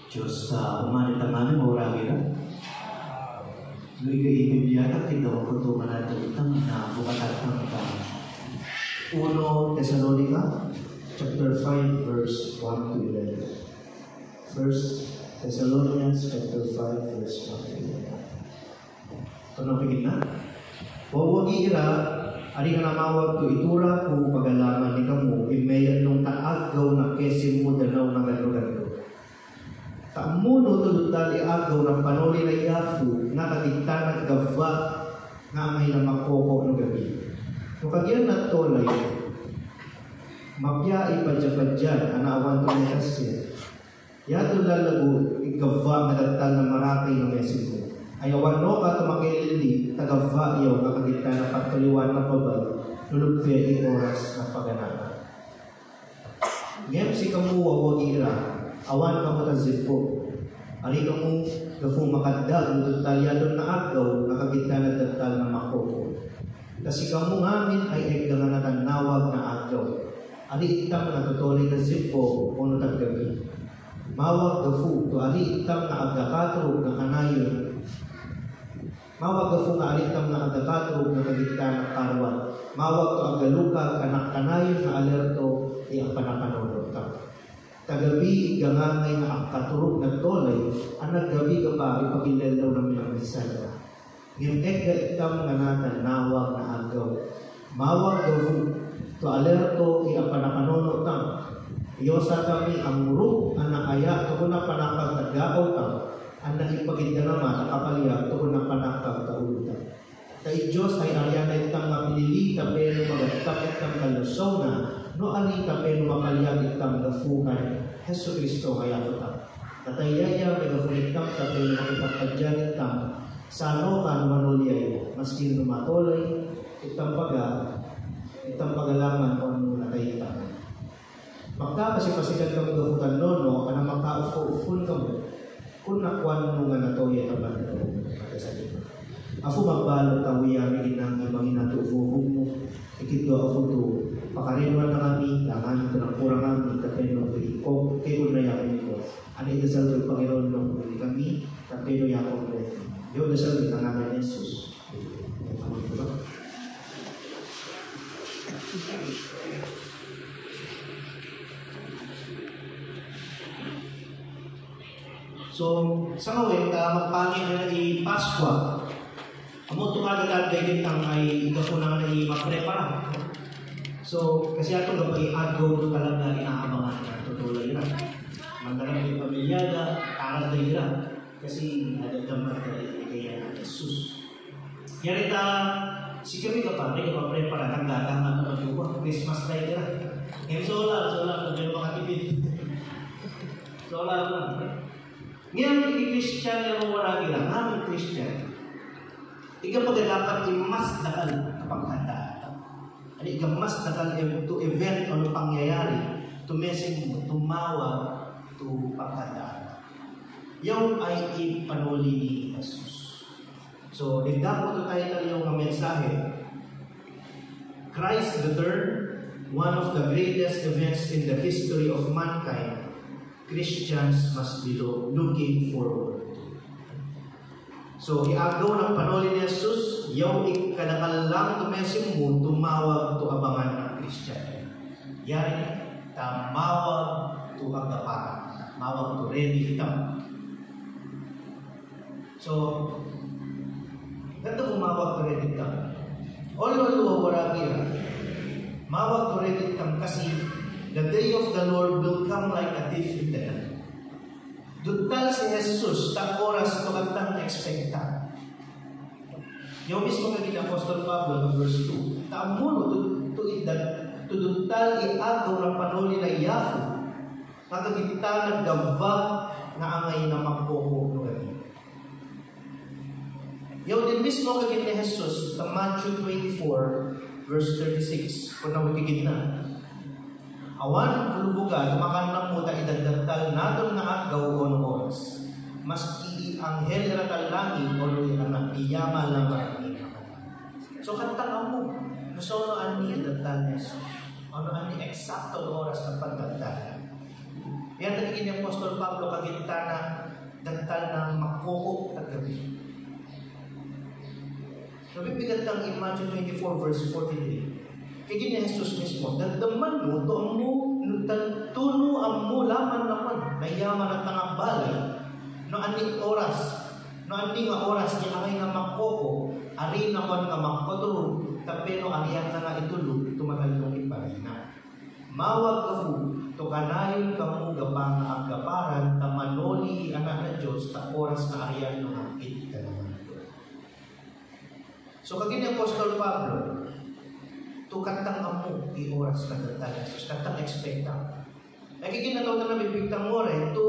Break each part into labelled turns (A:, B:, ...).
A: Diyos sa umanit ang aming oragi na. Nung ikaibibiyanak, kita ko kutuman natin itang na bukatan ng 1 Thessalonica, chapter 5, verse 1 to 11. 1 Thessalonians, chapter 5, verse 1 to 11. Ano pagin na? Huwag ira, ari nga namawag to itura kung pagalaman ni kamu, imayan nung taagaw na kesim mo danaw na gano-gano. Taamuno tulad dali agaw ng panoli na iafu na katigtanag gava nga may na makoko ng gabi. Kung kagyan na tolay, mapya ipadya-padyan, anaawan to na yasya. Yato lalago, igava na datal na marakay ng mesin mo. Ayawan no ka tumakilili, tagava iyaw na kagitna na pagtuliwan na pabal, nulugpya oras na paganahan. Ngayon si kamuwa wag ira, awan ka mo tazipo. Ari ka mo gafong makadda, nutalyadon na agaw, nakagitna na datal na makoko. Kasi kamu ngamin ay egga na tanawag na agaw. Ari itam na tutuloy na zipo, puno taggabi. Mawag gafu, to ari itam na agakatro na kanayon. Mawag gafu nga ari itam na agakatro na kagitna na karwan. Mawag to agalukag, anak kanayon na alerto, iyang panakanunod ka. Tagabi gangangay na ang katurog na tolay, ang naggabi ka ba ipagilalaw ng mga misala. Ngayon ega itam nga natin nawag na agaw. Mawag gafu, to alerto, iyang panakanunod ka. Iyosa kami ang murug, ang naaya, ito na panakag nagagaw ka, ang naipagid na naman, nakapalya, ito na panakag taulutan. Kay Diyos ay arya na itang mapilili, tapeno magatap itang kalusaw na, no ani tapeno makalyag itang gafukan, Heso Kristo kaya ko ta. Katayaya, may gafunitang tapeno makipagpadyan itang, sano ka manulyay, maski numatolay, itang pagalaman o ano natayita. Magkapasipasikan kami gafutan nono, ana magkaufo-ufon kami, kung nakuan mo nga natoya ka ba na ito. Ako magbalot tawiyami ginang ibang inatufo mo, ikito ako to, pakarinwan na kami, langan ito ng kurang kami, tapeno ko, kayo na yakin ko. Ano idasal ko Panginoon nung kami, tapeno yakin ko. Yung dasal ko na namin Jesus. So, sa ngawin, magpangin na i-Paskwa. Amo tumagagal dahil ang ay ito po na i-maprepara. So, kasi ato gabay agaw ito talaga inaabangan na tutulay na. Magdalang yung pamilyada, karal na ira. Kasi nadagdaman na kaya Jesus. Yan ito, si kami kapag i-maprepara, nagdatang na ito ba? Christmas tayo ira. Ngayon solar, kung makatipid. Solar lang. Ngayon, i-Christian yung wala nila, namin Christian. Ika pa dapat i-mas dakal kapag handa. Ika mas dakal to event o pangyayari, to message mo, tumawag, to paghanda. Yung ay ipanuli ni Jesus. So, digda po tayo yung mensahe. Christ the Third, one of the greatest events in the history of mankind, Christians must be looking forward to. So, iagaw ng panoli ni Jesus, yung ikadakal lang tumesim mo, tumawag to abangan ng Christian. Yan, tamawag to agaparan. Mawag to ready tam. So, ganito umawag to ready tam. Although waragi mawag to ready tam kasi the day of the Lord will come like a thief in the night. Dutal si Jesus, tak oras ito kantang expecta. Yung mismo kaging Apostol Pablo, verse 2, taamuno to dutal iagaw ng panuli na yafu, nakagita naggava na angay na magpoko no gani. Yung din mismo kaging ni Jesus, sa Matthew 24, verse 36, kung nawagigit na, awan kulubuga, tumakan lang mo ta idagdagtal naton na agaw o oras. Maski ang heleratal langit o anak iyama lang marami. So kantang mo, gusto no ani idagdagtal Yesus. Ano ani eksakto oras ng pagdagdal. Yan nagiging ni Apostol Pablo kagintana dantal ng makoko at gabi. Nabibigat ang Imagine 24 verse 43. Kaya ni Jesus mismo, dagdaman mo, tuno ang mo laman naman, nayaman at tangang balay, no aning oras niya angay nga makoko, ari naman nga makotro, tapeno ariyan na nga itulog, tumatalong iparina. Mawag ka po, to kanayon ka mo gapang agaparan, tamanoli anak na Diyos, ta oras na ariyan ng hangkit ka naman. So kagini Apostol Pablo, to katang amo i oras na datang Jesus, katang expecta. Ay kikinataw na nabibigtang mo rin, to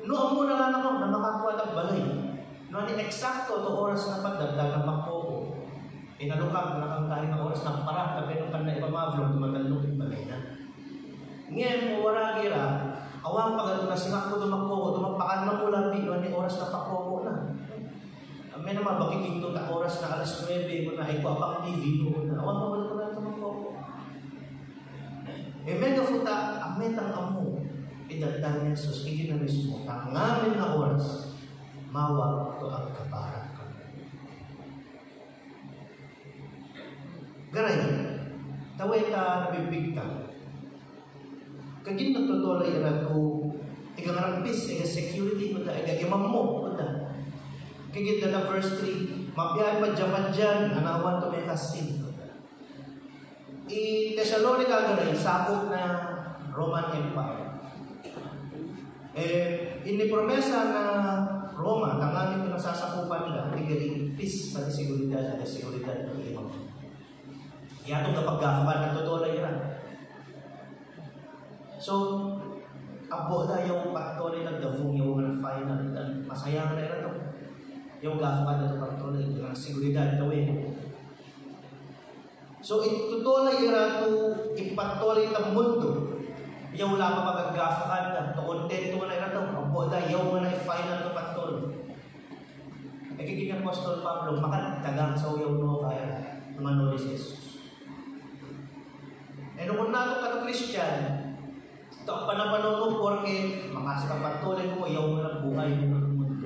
A: no amo na lang ako na makakuha ng balay. No ani eksakto to oras na pagdagdag ng makoko. Inalukag na kang tayo ng oras ng para, tapi nung kan na ipamavlog, tumatalong balay na. Ngayon mo wala gira, awang pagdato na simak ko tumakoko, tumapakan na mula dito, ani oras na pakoko na. May naman bakit ito na oras na alas 9 mo na ipapang TV mo na awang pagdato na tumakoko. Mega futa, ametang amo, idagdag ni Jesus, hindi na mismo, ang ngamin na oras, mawag to ang kaparang ka. Garay, taweta nabibigtang. Kagin nagtutulay na to, ikangarampis, security mo da, imam mo, da. Kagin na verse 3, mabiyahe pa dyan, anawan to may kasin. Thessalonica garay, sakop na Roman Empire. Inipromesa na Roma, tanganin ko nasasakupan nila, tigari peace pati seguridad ng imam. Yatong kapag gafapan ng tutulay na. So, abo na yung patuloy ng davong yung final. Masaya na ito. Yung gafapan na ito patuloy ng seguridad gawin. So, itutuloy na ito ipatuloy ng mundo. Yung wala pa magagafakan na. Kontento na ito. Abo na yung mga final na patuloy. Nagiging ang Apostol Pablo, makatagang sa uyaw no kaya manuli si Jesus. Nung nato ka Christian, ito ang panapanon mo porque makasa ka patuloy mo, iyaw mo ng buhay mo ng mundo.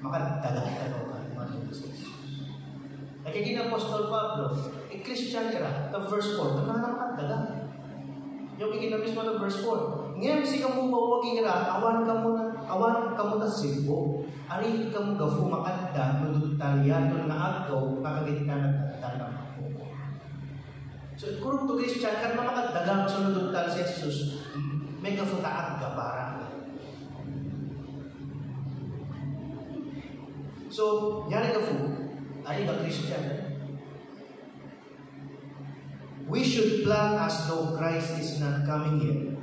A: Makatagang ka manuli si Jesus. Nagiging ang Apostol Pablo, Christian era, the verse 4, ito na nakatagang. Yung kikita mismo ng verse 4. Ngayon, si kamu mawaging ra, awan ka mo na sibo, ari ka mo gafu makanda, nudutaliaton na agaw, kakagit ka nagtatanang ako. So, kurong to Christian, kan makadagang sa nudutal si Jesus, may gafutaan ka parang. So, yari gafu, ari ka Christian, we should plan as though Christ is not coming yet,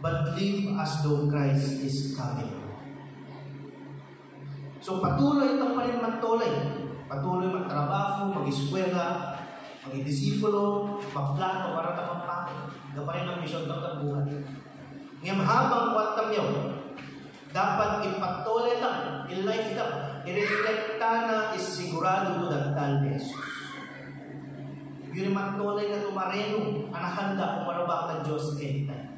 A: but live as though Christ is coming. So patuloy itong pa rin magtulay. Patuloy magtrabaho, mag-eskwela, mag-disipulo, magplano para tapang-pangin. Gaparin ang mission ng buhay. Ngayon habang kwantang yun, dapat ipatuloy lang, in-life lang, i-reflecta na is sigurado ito dantal ni Jesus. Yung magtulay na tumareno, anahanda kung marabak ng Diyos anytime.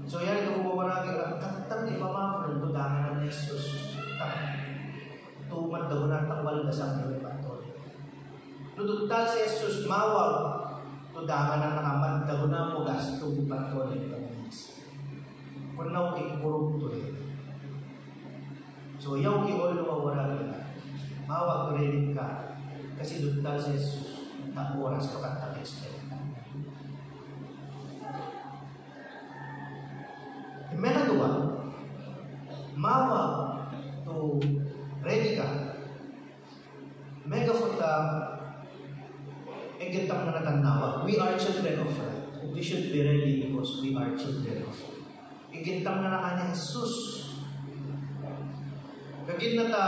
A: So yan ito bumabaragi lang, katang ipamafran ito dangan ng Jesus. Tumad daw na takwal na sa amin patuloy. Nudugtal si Jesus, mawag ito dangan na nakamad daw na mo gasto patuloy ng Jesus. Kung na ikipurog ito rin. So yaw i-all lumawaragi lang. Mawag rin ka. Kasi dudal sa Jesus, na oras to katang expecta. May nagawa, mawag to ready ka, mega futa, egitang na natanawag. We are children of God. We should be ready because we are children of God. Egitang na nakanya Jesus. Kagin na ta,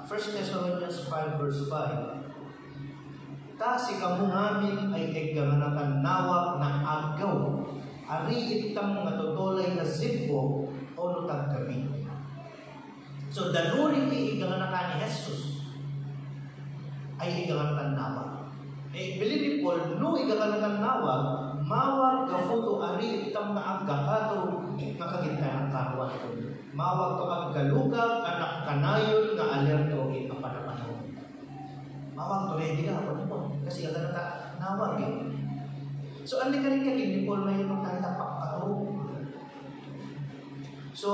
A: 1 Thessalonians 5 verse 5, ta si kamungamin ay eggamanakan nawak na agaw, ari itang mga tutulay na zipo o lutag kami. So, danuri iggamanakan ni Jesus ay iggamanakan nawak. Believe ni Paul, no iggamanakan nawak, Mawag ka futo ari itam na aggahato nakagita ng karuan ko. Mawag to aggalugag anak kanayon nga alerto ipapanapanon. Mawag to ready ka po nito. Kasi agad na nawag eh. So, andi ka rin hindi po may magtatapak ka to. So,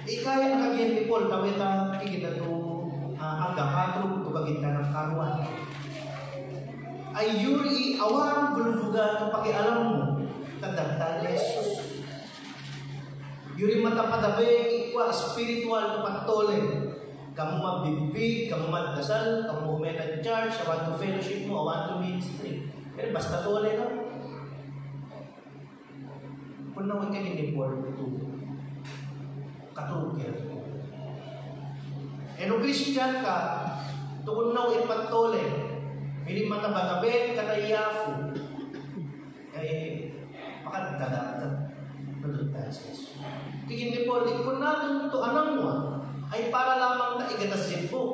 A: ikaya nakagyan ni Paul, tawita kikita to aggahato to kagita ng karuan. Ay yuri awan bulubuga ng pakialam mo tadagtan ni Jesus. Yuri matapadabe ikwa spiritual to patole. Kamu mabibig, kamu magdasal, kamu umena church, awan to fellowship mo, awan to ministry. Pero basta tole ka. Kung naman ka hindi Paul to katulog. Eno Christian ka, tukon na ipatole. Hindi matabatabe ka na iyafo. Makadadagat. Nandun tayo sa Jesus. Tigin ni Paul, kung natin ito anang mo, ay para lamang na igatasin po.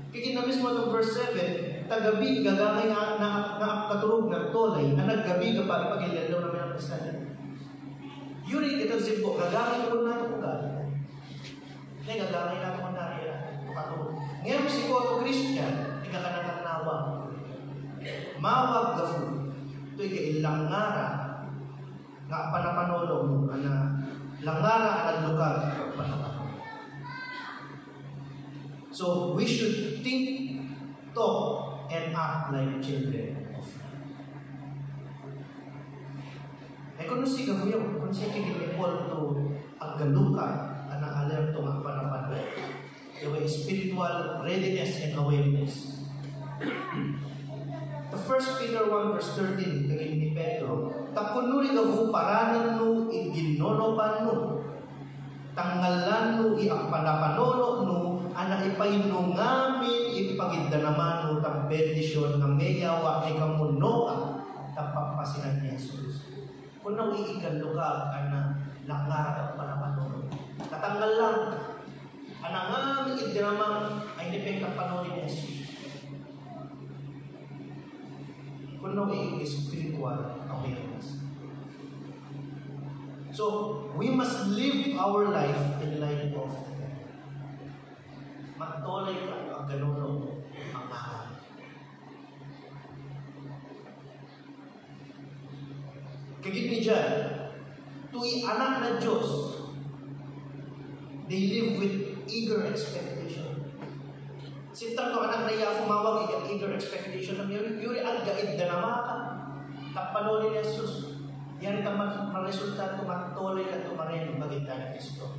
A: Tigin na mismo ng verse 7, tagabi, gagamay na katurog ng tolay, na naggabi ka pa, ipagilian daw namin ang kasalan. Yuri, igatasin po, gagamay ko na ito po galing. Hindi, gagamay na ito na katurog. Ngayon, si Koto Christian, kakanatanawa. Mawag gafu. Ito'y ilang ngara nga panapanolo mo na langara at lukag panapanolo. So, we should think, talk, and act like children of God. Kung si gafuyo, kung si kinipol to aggalukag anang alerto nga panapanolo. Yung spiritual readiness and awareness. The 1 Peter 1 verse 13 kagin ni Pedro, takunuri gavu paranan no iginonoban no, tanggalan no iapanapanolo no, anak ipainom ngamin ipagidda naman no tang bendisyon ng meyawa ay kamuno tapapasinan ni Jesus. Kung nang iigallo ka na langar at panapanolo, katanggal lang anang ngamin idinamang ay nipeng panolo ni Jesus. Kuno is spiritual awareness. So, we must live our life in light of magtolay ka ang ganuno ang mahal. Kagit ni John, tu'i anak na Diyos, they live with eager expectation. Sintang to anak na iya fumawag ikan eager expectation ng yuri ang gaid na namaka. Tapano ni Jesus. Yan ang resulta tumatuloy at tumarin ng bagita ni Kristo.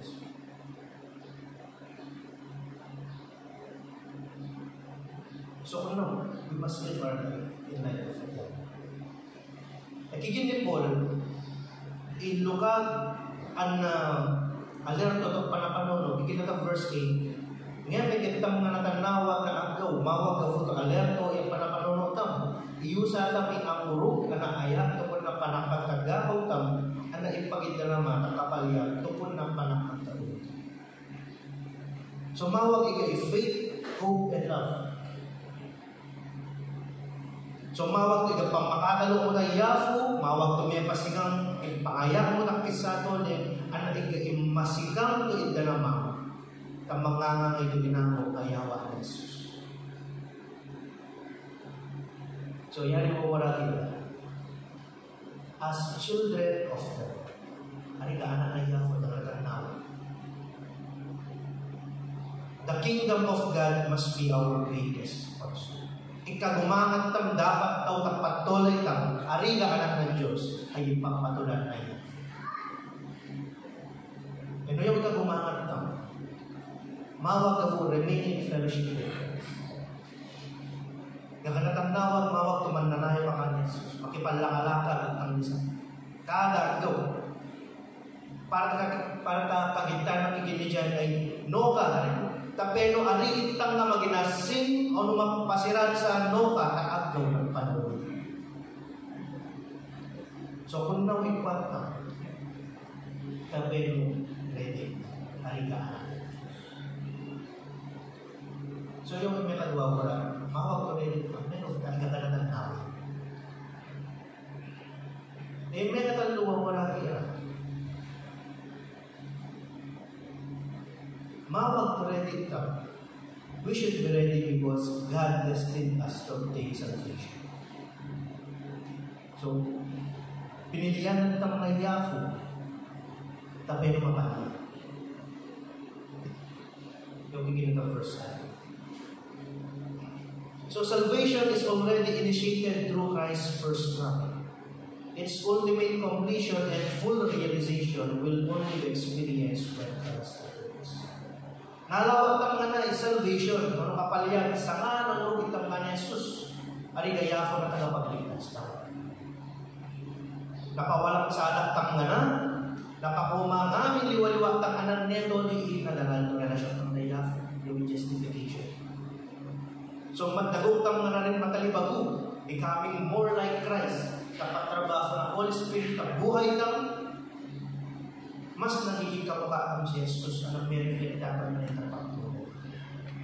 A: So ano, we must live our life in light of God. Nakikita ni Paul, ilukag ang alerto at panapanon, kikita ng verse 8, ngayon, may kitang mga natanawa na agaw, mawag ka futo alerto, yung panapanuno tam. Iyusa kami ang urog na ayat, tupon na panakagagaw tam, ang naipagita naman, ang kapalya, tupon na panakagagaw. So, mawag ikay faith, hope, and love. So, mawag ikay pang makatalo mo na yafu, mawag tumiyapasigang ipaayak mo na kisato, ang ikay masigang to ida naman. Kamangangang ito ginamo ayawa ng Jesus. So, yan yung wala kita. As children of God, ari ka anak na yawa na natanawa. The kingdom of God must be our greatest pursuit. Ikagumangat tam dapat tao tapatuloy tam, ari ka anak ng Diyos, ay ipagpatulan na yan. Ano yung ikagumangat tam? Mawag ka po, remain in fellowship with Christ. Kakanatandawag, mawag tumandanayo ka ni Jesus. Makipalangalakad ang isa. Kada go. Para ta pagitan ng kikini dyan ay no ka. Tapeno ari itang na maginasin o numapasiran sa no ka at agaw ng panahon. So kung nang ikwat ka, tapeno ready. Ari ka. So yung may kadwa wala, mawag ko rin ito, meron ka na nawa. May nataluwang wala kaya. Mawag ready ka. We should be ready because God destined us to obtain salvation. So, pinilihan ng mga Yafo, tapos mapali. Yung begin the first time. So, salvation is already initiated through Christ's first coming. Its ultimate completion and full realization will only be experienced when Christ returns. Nalawag ang nga na salvation, ano kapalyan, sa nga ng urugit ang nga ni Jesus, ari gaya ko na tagapagligtas na. Nakawalang salat ang nga na, nakapuma namin liwaliwag ang anan neto ni inadalan na siya ng gaya, yung justification. So magdagutang nga na rin matalibago, becoming more like Christ, kapag trabaho ng Holy Spirit, ang buhay ng mas nagiging kamukha ang si Jesus na may-reflectapan na rin pagtulog.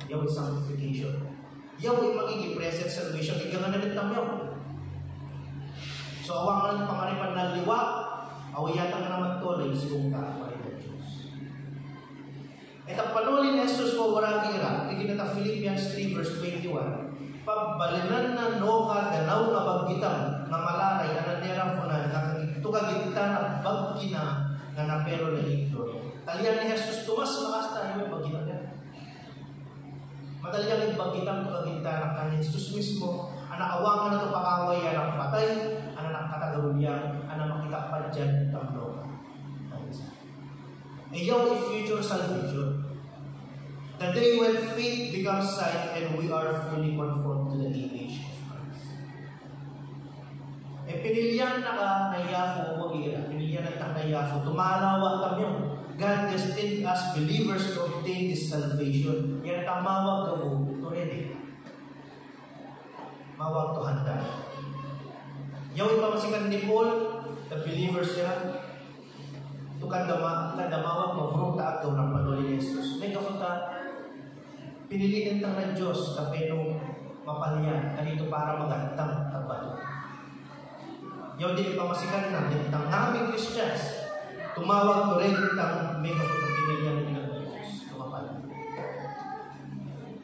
A: Yaw is sanctification. Yaw ay magiging present salvation. Ika nga nalit ng yaw. So awang nga pangaripan na liwa, awiyatan nga naman tuloy sa kong kakapay ng Diyos. At ang panulin ni Jesus po waragira, ikinata Philippians 3 verse 21, pagbalinan na noka danaw nga bagitang nga malalay ananera po na nakagitugagita na bagkina nga napero na ito. Talian ni Jesus tumas makasta yung bagitang niya. Madalian yung bagitang tugagita na kanya Jesus mismo, anakawangan na ito pakaway, anak patay, anak katagawiyang, anak makitakpan dyan ng noka. Ayaw is future salvation. The day when faith becomes sight and we are fully conformed to the image of Christ. Pinilihan na ka na Yafo, pinilihan na ka na Yafo, tumalawa kami yun. God destined us believers to obtain this salvation. Yan ang mawag ka mo, to ready. Mawag to handa. Yung ipamasikan ni Paul, the believers yan, ito kadamawag mo, fruta at ng panuli ni Jesus. May kapunta, pinilitin ng ng Diyos tapi nung mapalyan kanito para magantang tabalo. Yung din pamasikan na nitang namin Christians tumawag ko rin nitang may kapag pinilihan ng Diyos tumapalyan.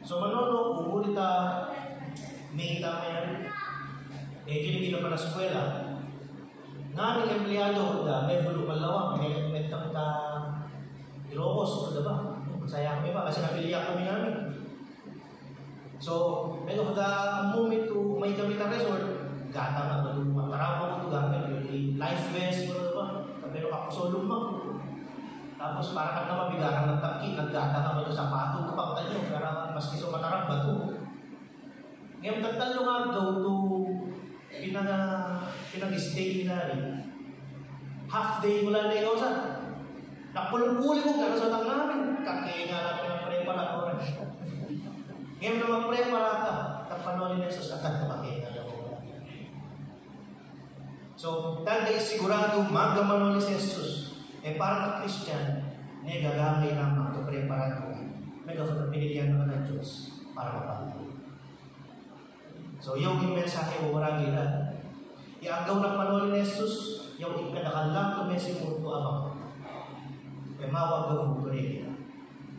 A: So manono kung ta may tamayan kinigina pa na eskwela namin empleyado da may fulo palawang may metang ka Ilocos o diba? Masaya kami pa kasi napiliyak kami namin. So, may moment to may kami na resort, gata na ba doon mataraw ko ito gamit, life vest, pero ako so lumang ko. Tapos para kang mabigaran ng takit, naggata ka ba ito sa pato, kapag nyo, para maski so matarang ba ito. Ngayon, tatalo nga daw to pinag-stay nila rin. Half day mula na ikaw sa napulong-puli ko gano'n sa tang namin. Kakaya nga namin ang prepara ko rin. Ngayon naman prepara ka, kapanolin na Jesus agad na makita na ko. So, tanda sigurado magamanolin si Jesus. Para na Christian, niya gagamay naman ito prepara ko. May gawin pinilihan naman ng Diyos para mapagod. So, yung mensahe mo maragi na. Iagaw ng panolin ni Jesus, yung ikadakalang tumesi mo ito abang. Mawag ang future nila.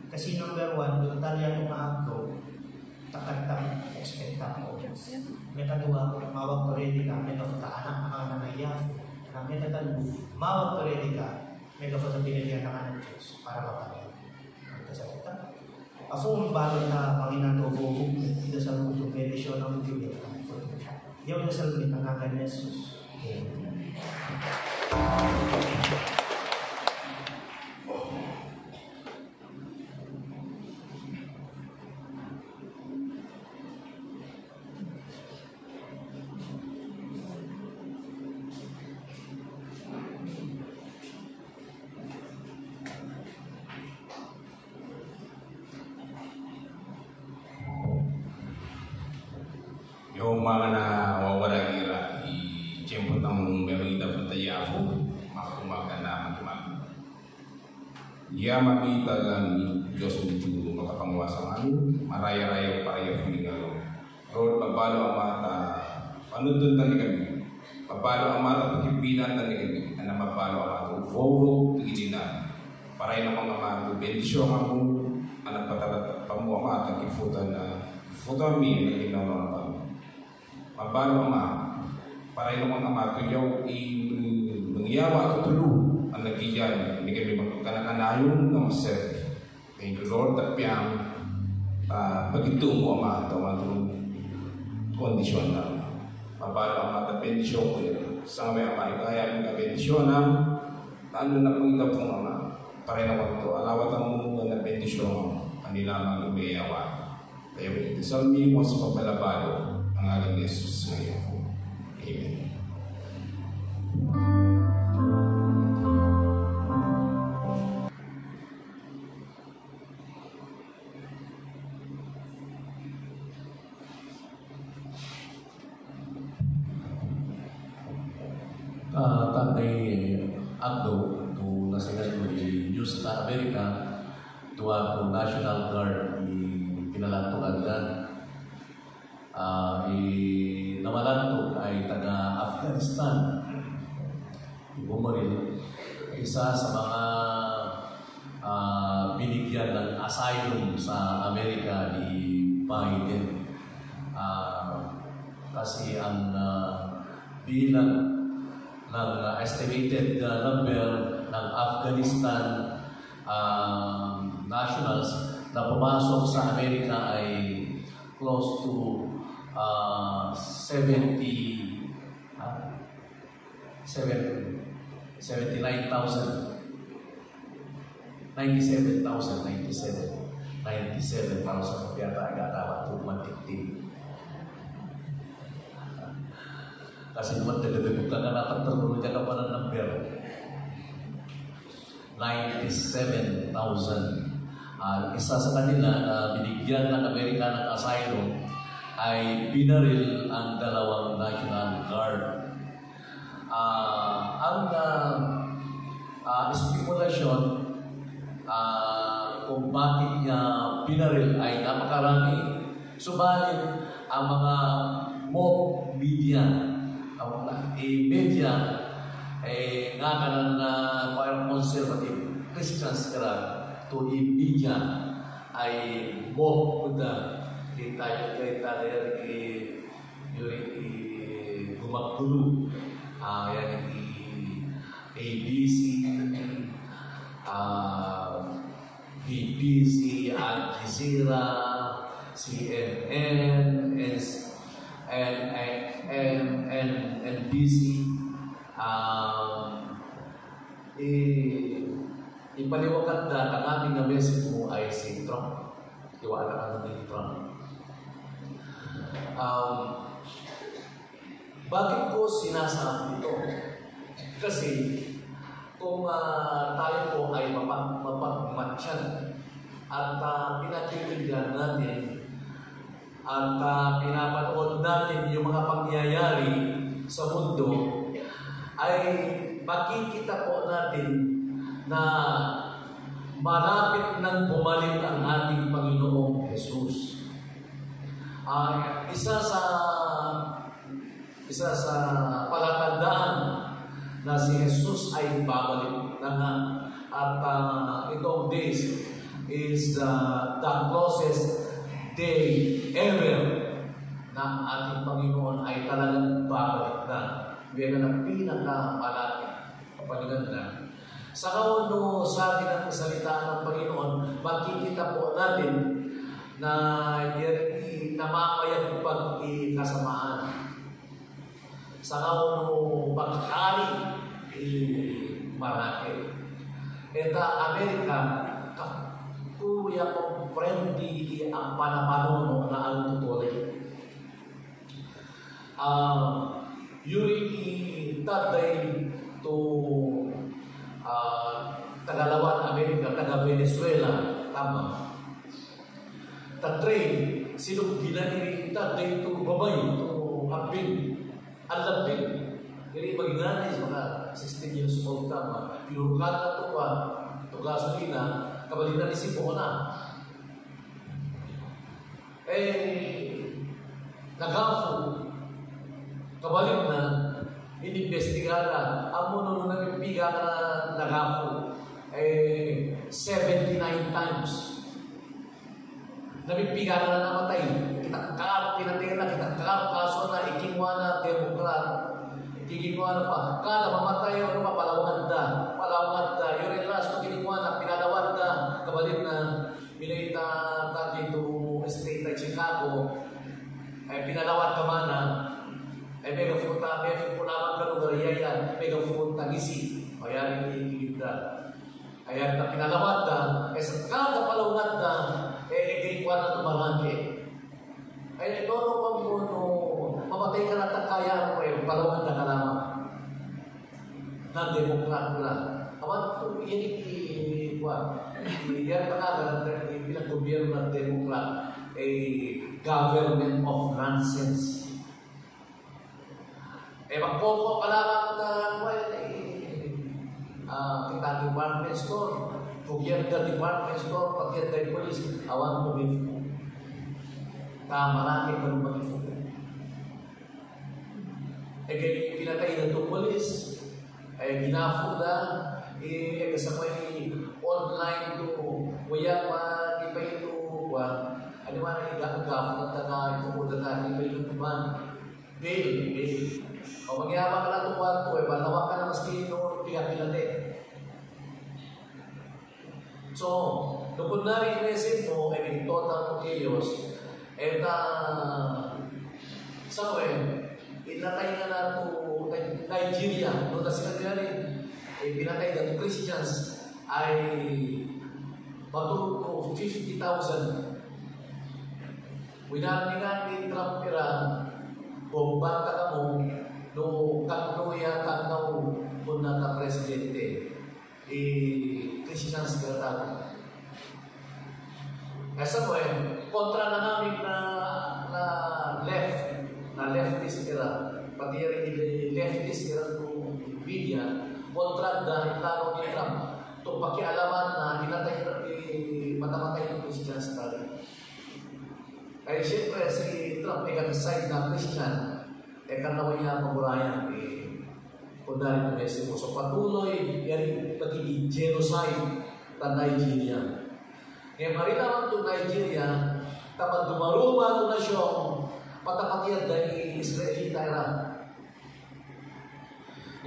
A: Kasi number 1, yung talya ng maagaw, takantang expectant mo. May kadua, mawag to ready ka, may kafutaan ang mga nanayaf, na may tatalo, mawag to ready ka, may kafutaan pinilihan ng anak Diyos para mapagod. Ito sa kita. Ako ang balon na Panginoon o ito sa mundo, medisyon ng Biblia. Yung nasalunit ang akan ni Jesus.
B: Yung mga nawawala-gira, i-tiyempo ng merida punta Yafo, makakumaga na magkimag. Yamamita lang Diyos ng makapangwasa amin, maraya-raya paraya pinigalo. Lord, magbalo ang mata, panundun tali kami, Mapalo ang mata pagkipinan na nagiging na mapalo ang mata uvovog tigidinan. Paray na mga mata bendisyon ang mo anak patalat pamuha mata kifutan na kifutan mi na ginawa mga pamo. Mapalo ang mata paray na mga mata yaw mangyawa at tulo ang nagiyan. Hindi kami magkanakanayon ng maser. Thank you Lord at piyang pagkitungo ang mata ang kondisyon na mapalo ang mata bendisyon ko yun. Sa ngayon ang maikaya ang bendisyon na ano na pangita po mga paray na mga ito. Alawat ang mga na bendisyon ang nilamang umiyawa. Kaya ito sa mi mo sa pagbalabalo ang agang ni Jesus ngayon po. Amen.
C: Tatay Agdo to nasagal ko news sa Amerika tuwa to National Guard pinalantukan na namalantok ay taga-Afghanistan bumaril isa sa mga binigyan ng asylum sa Amerika ni Biden kasi ang bilang ng estimated number ng Afghanistan nationals na pumasok sa Amerika ay close to 97,000 kaya tayo dapat 215. Kasi naman nagdadagdag na natin terlalu ka pa ng number 97,000. Isa sa kanila na binigyan ng Amerika ng asylum ay binaril ang dalawang National Guard. Ang spekulasyon kung bakit niya binaril ay napakarami. Subalit ang mga mob media media nga kanan na parang conservative Christians kara to media ay mob da kita gumaggulo yan ABC BBC Al Jazeera CNN NBC ipaliwakat na ang aming na message mo ay si Trump. Iwala ka na ni Trump. Bakit ko sinasabi ito? Kasi kung tayo po ay mapagmatsyan at pinatitindihan natin at pinapanood natin yung mga pangyayari sa mundo, ay makikita po natin na malapit nang bumalik ang ating Panginoong Jesus. Isa sa palatandaan na si Jesus ay babalik na nga at itong days is the closest day ever na ating Panginoon ay talagang babalik na. Yan ang pinakamalapit kapaligan na. Sa kauno sabi ng salita ng Panginoon, makikita po natin na namamayag pagkasamaan. Sa kauno pagkakari, marami. Ito Amerika, kuya kong friendly ang panapanono na ang tutuloy. Yuri tatay to Tagalawan Amerika, taga Venezuela, tama. Tatray, sino ginani tatay to babay, to abin, alabin. Jadi bagaimana mga 16 years old tama, pinurukan na to pa, to gasolina, kabalinan isipo ko na. Nagafu, kabalik na, inimbestigara, amo no nagpiga ka na nagapo, 79 times. Nabipiga na namatay. Kitakar, pinatingin na kitakar, kaso na ikingwa na Demokrat. Ikingwa na pa. Kala mamatay ano pa, palawad na. Yung relas na kiningwa na, pinalawad na. Kabalin na, minayta ka dito, state na Chicago, pinalawad ka man na, mega punta, may punaman ka nung gariyayan, mega punta gisi. Ayan, ikikinda. Ayan, na pinalawad na, sa kada palawad na, ikingwa na tumarangke. Ay, ito ano pang muno, mamatay ka na takaya mo palawad na ka lamang. Ng Demokrat na. Awan ito, yan pa nga, pinag-gobyerno ng Demokrat, government of nonsense. Magpoko pa lamang kita department store, gobyerno department store, pagkita ng police, awan ko bifo. Marami pa nung mag-ifo. Kaya pinatay na itong police, ginafo na, kasabay online to, waya pa, di pa ito, ano man ang igagafo ng taga, ito po na di pa ito man, bail. O magyama ka na ito kwarto, palawa ka na maski ito, pinapilate. So, nung kunwari inesip mo, may total of chaos, inatay na na ito Nigeria, no na sila pinatay na ito Christians ay patulog ko 50,000. Winaningan ni Trump era bomba ka mo no kaknuya kaknaw kung na presidente Christians ka kasi mo kontra na namin na leftist era, pati rin leftist era ng media, kontra na itlaro ni Trump. Itong pakialaman na matamatay ng Christians tayo. Kaya siyempre si Trump ay kag-side na Christian, kanaway niya paburayan, kundarin ng Mexico. So patuloy, yan pagiging genocide sa Nigeria. Ngayon, marinaman ito Nigeria, kapag dumaruma ito na siyang patapatiyad dahil Israelita era.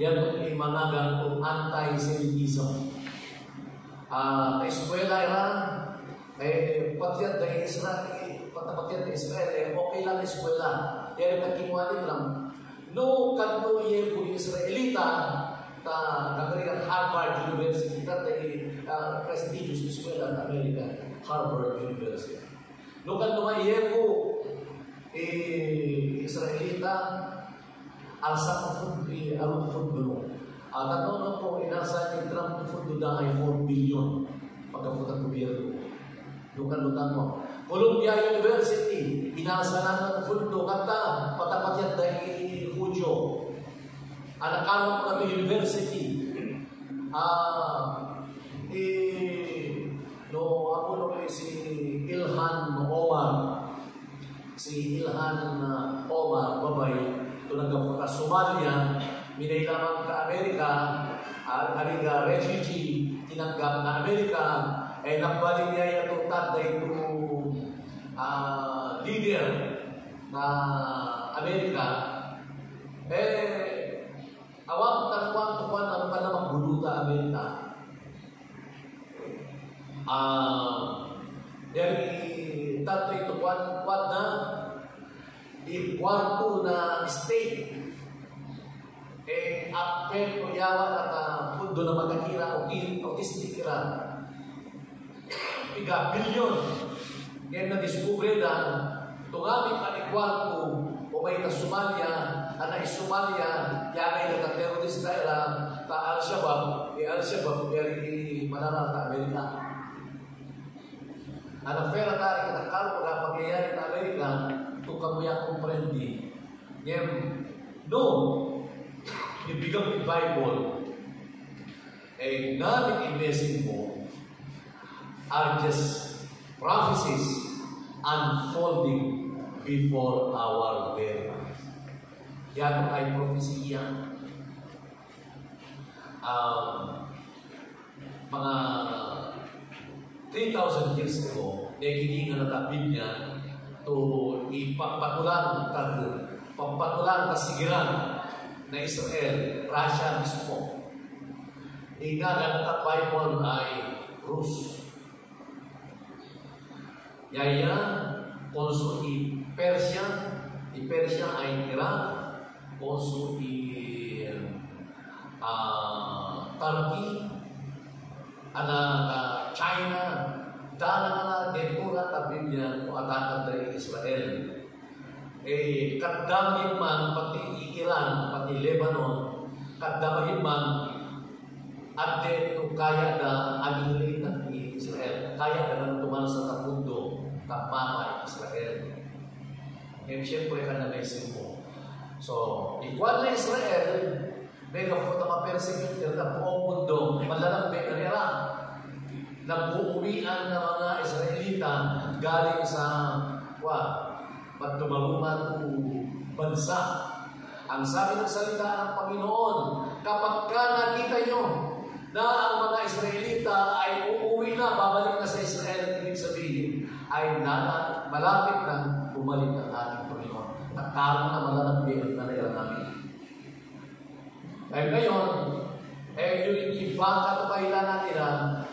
C: Yan ang managang kung anti-Semitism. Eskwela era, patiyad dahil Israel, patapatiyad dahil Israel, okay lang eskwela. Yan ang nagkinuwanin lang. No, kanto iye po Israelita, nagkarigan Harvard University, prestigious eskwela ng Amerika, Harvard University. Lukan lumaye po Israelita ang sa food arong food gulong. Tanong po inasa ni Trump food ay 4 billion pagkapunta gobyerno. Lukan lutan mo. Columbia University inasa na ng food kanta patapat yan dahil Hudyo. Anak-anak na university. Si Ilhan Omar. Si Ilhan Omar, babay, ito nagkapunta Somalia, minay lamang ka Amerika, ariga refugee, tinanggap na Amerika, nagbalik niya itong tatay itong leader na Amerika, awang tanong-tanong ano ka na magbuluta Amerika. Dari tatay ito kuat na kwarto na state apel ko yawa at pundo na magkakira o kistikira 3 bilyon ngayon na-discover na tungamit ka ni kwarto o may na Somalia Somalia yagay na ka-terrorist na ta Al-Shabaab dari manara ta Amerika. Ang pera tayo na kalpo na pangyayari na Amerika, ito kamuya komprendi. Ngayon, noon, ibigang yung Bible, namin i-message mo are just prophecies unfolding before our very eyes. Yan ay prophecy yan. mga 3,000 years ago, nagigingan na Biblia to ipagpatulan kasigiran na Israel, Russia mismo. Ingalan at Bible ay Rus. Yaya, also Persia ay Iraq, also Turkey, China, dala depura ta Biblia o atakan dari Israel. Kadamagin man pati Iran, pati Lebanon, kadamagin man at to kaya na agilitan ni Israel, kaya na nang tumal sa tapundo, tapama Israel. Siyempre ka na mesin mo. So, igual na Israel, may kapot na persecute na buong mundo, malalagay na nila. Nagpuuwian ng mga Israelita galing sa pagtumalungan o bansa. Ang sabi ng salita ng Panginoon, kapag ka nakita nyo na ang mga Israelita ay uuwi na, babalik na sa Israel, ibig sabihin, ay malapit na bumalik ang ating Panginoon. At tama na malalagay na nila namin. Dahil ngayon, yung ibang kailangan nila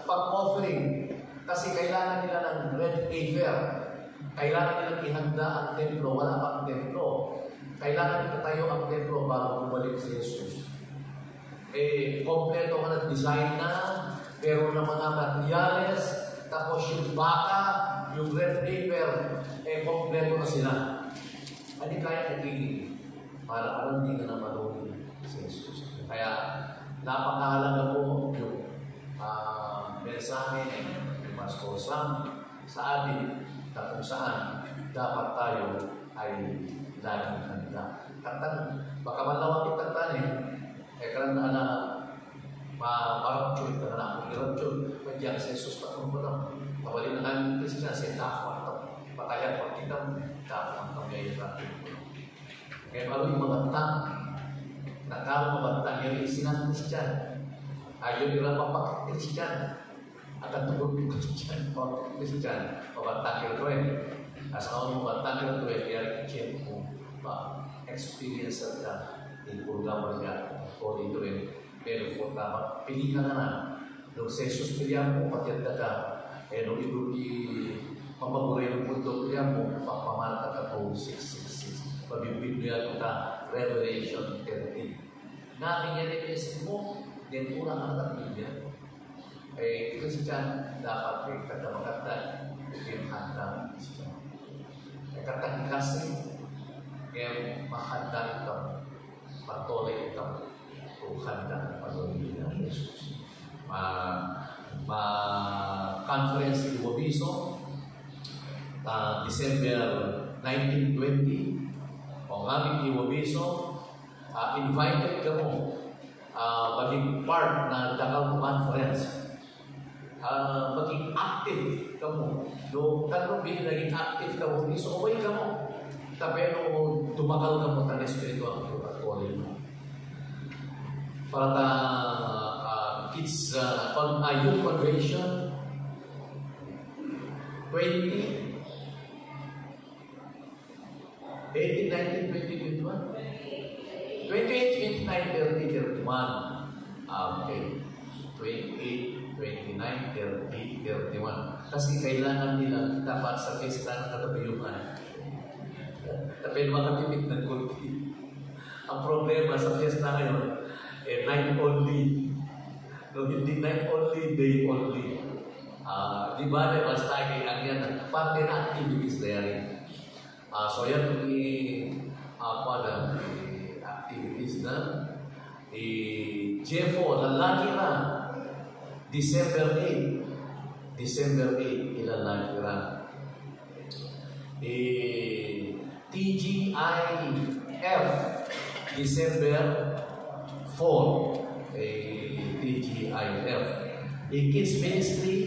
C: pag-offering kasi kailangan nila ng red heifer. Kailangan nila ihanda ang templo. Wala pa ang templo. Kailangan nila tayo ang templo bago bumalik si Jesus. Kompleto ka ng design na, pero ng mga materials, tapos yung baka, yung red heifer, kompleto na sila. Hindi kaya nagiging para alam hindi ka na malungin si Jesus. Kaya napakahalaga po yung mensahe ni Pastor Sam sa atin na kung saan dapat tayo ay laging handa. Baka malawang itagtan karena na marapchul, karena ako irapchul, pagyan sa Jesus pa kung mga kabalin na namin Kristiyan, siya dapat patayan pag kita dapat kami natin. Kaya bago yung mabantang, nakalo mabantang yung isinan Kristiyan, ayaw nila mapakit Kristiyan, akan tungkol Kristiyan, mabantang yung tuwin. Asal mo mabantang yung tuwin, kaya check mo ba experience at di program niya o dito rin pero po tama pili ka na nung Jesus pilihan mo patianda ka nung ibu di pamaburi ng mundo pilihan mo papamalta ka po 666 pabibigyan kita Revelation 13 namin yan ipisin mo din kurang ang Biblia Christian dapat magkata yung handa kata kasi kaya mahanda ito patuloy ito handa patuloy ng Jesus. Conference in Wobiso, December 1920, o aming Wobiso, invited ka mo maging part na Dakal Conference. Maging active ka mo. Noong tatlong bihin naging active ka mo, isuway ka mo. Pero tumakal ka mo ng espiritual at tuloy mo. Para kids youth convention 18, 19, 20, 21 28, 29, 30, 31 okay 28, 29, 30, 31 kasi kailangan nila dapat sa pesta ng katapiyuhan tapi makatipid ng kunti ang problema sa pesta ngayon night only. No, hindi night only, day only. Di ba na basta ang yan, parte na activities na yan. So yan activities na. Jeffo, lalaki na. December 8, ilalaki na. TGIF, December 4, TGIF. Kids Ministry,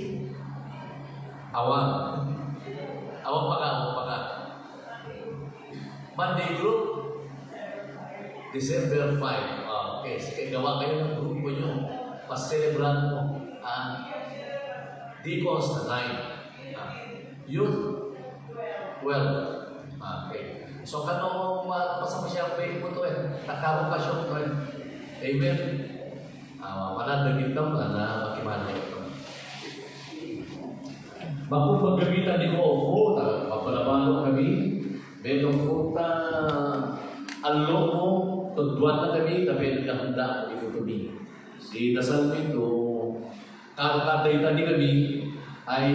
C: awang paka. Monday Group, December 5, Okay, sige, gawa kayo ng grupo nyo. Pas-celebran mo. Deacons na 9. Youth, 12. Okay. So, kanong pasama siya pwede mo ito nakarokasyon ito Amen. Wala naging daw na makimala ito. Bakit maggamitan di ko o fruit, papalabalo kami, bed of fruit, alo mo, tudwan na kami, tapi nakahanda ko ikutubi. Si dasal nito, kakatay tadi kami, ay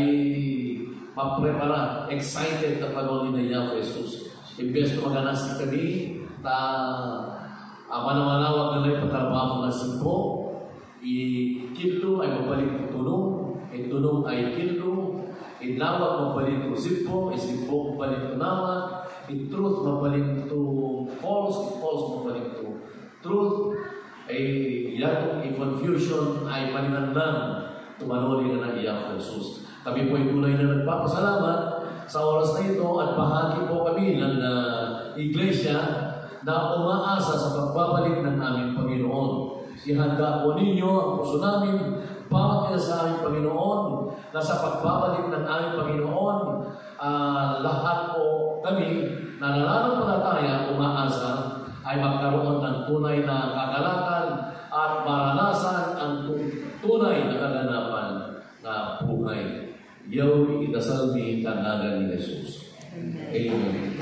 C: maprepara, excited na panahon ni Yahweh Jesus. Imbes na maganas kami, manamanawag na na ipatrabaho na simpo, ikilo ay mabalik ko tulong, itulong ay kilo, inawag mabalik ko simpo, isimpo mabalik ko nawag, truth mabalik to false, false mabalik to truth, ay yatong i-confusion ay paninandang tumanoli na ng Yahweh Jesus. Kami po ay tunay na nagpapasalamat sa oras na ito at bahagi po kami ng iglesia na umaasa sa pagbabalik ng aming Panginoon. Ihanda po ninyo ang puso namin bawat isa sa aming Panginoon na sa pagbabalik ng aming Panginoon, lahat po kami na nananampalataya umaasa ay magkaroon ng tunay na kagalakan at maranasan ang tunay na kaganapan na buhay. Yaw idasal ni tanagan ni Jesus. Amen.